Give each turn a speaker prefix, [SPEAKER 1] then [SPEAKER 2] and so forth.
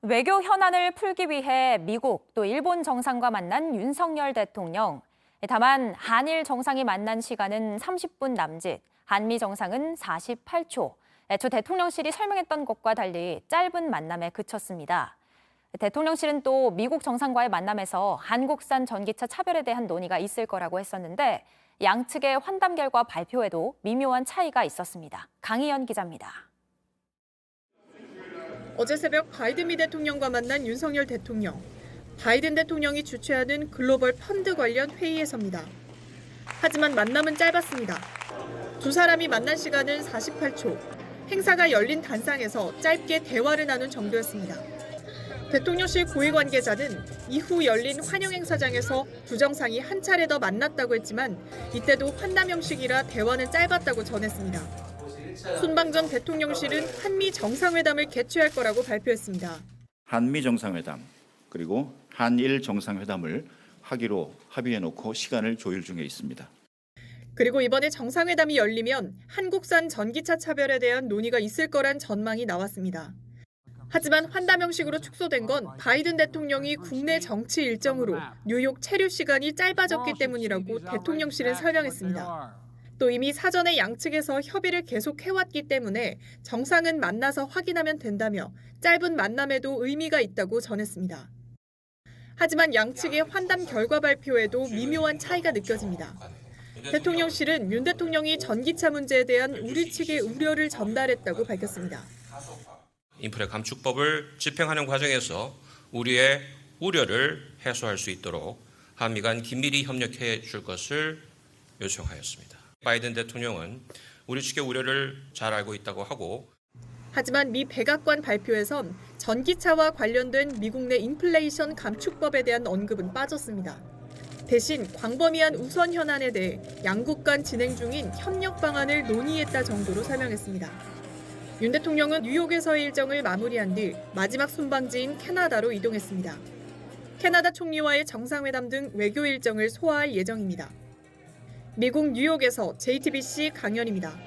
[SPEAKER 1] 외교 현안을 풀기 위해 미국 또 일본 정상과 만난 윤석열 대통령. 다만 한일 정상이 만난 시간은 30분 남짓, 한미 정상은 48초. 주 대통령실이 설명했던 것과 달리 짧은 만남에 그쳤습니다. 대통령실은 또 미국 정상과의 만남에서 한국산 전기차 차별에 대한 논의가 있을 거라고 했었는데 양측의 환담 결과 발표에도 미묘한 차이가 있었습니다. 강희연 기자입니다.
[SPEAKER 2] 어제 새벽 바이든 미 대통령과 만난 윤석열 대통령. 바이든 대통령이 주최하는 글로벌 펀드 관련 회의에서입니다. 하지만 만남은 짧았습니다. 두 사람이 만난 시간은 48초. 행사가 열린 단상에서 짧게 대화를 나눈 정도였습니다. 대통령실 고위 관계자는 이후 열린 환영 행사장에서 두 정상이 한 차례 더 만났다고 했지만 이때도 환담 형식이라 대화는 짧았다고 전했습니다. 손방 전 대통령실은 한미 정상회담을 개최할 거라고 발표했습니다.
[SPEAKER 3] 한미 정상회담 그리고 한일 정상회담을 하기로 합의해놓고 시간을 조율 중에 있습니다.
[SPEAKER 2] 그리고 이번에 정상회담이 열리면 한국산 전기차 차별에 대한 논의가 있을 거란 전망이 나왔습니다. 하지만 환담 형식으로 축소된 건 바이든 대통령이 국내 정치 일정으로 뉴욕 체류 시간이 짧아졌기 때문이라고 대통령실은 설명했습니다. 또 이미 사전에 양측에서 협의를 계속해왔기 때문에 정상은 만나서 확인하면 된다며 짧은 만남에도 의미가 있다고 전했습니다. 하지만 양측의 환담 결과 발표에도 미묘한 차이가 느껴집니다. 대통령실은 윤 대통령이 전기차 문제에 대한 우리 측의 우려를 전달했다고 밝혔습니다.
[SPEAKER 4] 인플레 감축법을 집행하는 과정에서 우리의 우려를 해소할 수 있도록 한미 간 긴밀히 협력해 줄 것을 요청하였습니다. 바이든 대통령은 우리 측의 우려를 잘 알고 있다고 하고
[SPEAKER 2] 하지만 미 백악관 발표에선 전기차와 관련된 미국 내 인플레이션 감축법에 대한 언급은 빠졌습니다. 대신 광범위한 우선 현안에 대해 양국 간 진행 중인 협력 방안을 논의했다 정도로 설명했습니다. 윤 대통령은 뉴욕에서의 일정을 마무리한 뒤 마지막 순방지인 캐나다로 이동했습니다. 캐나다 총리와의 정상회담 등 외교 일정을 소화할 예정입니다. 미국 뉴욕에서 JTBC 강연입니다.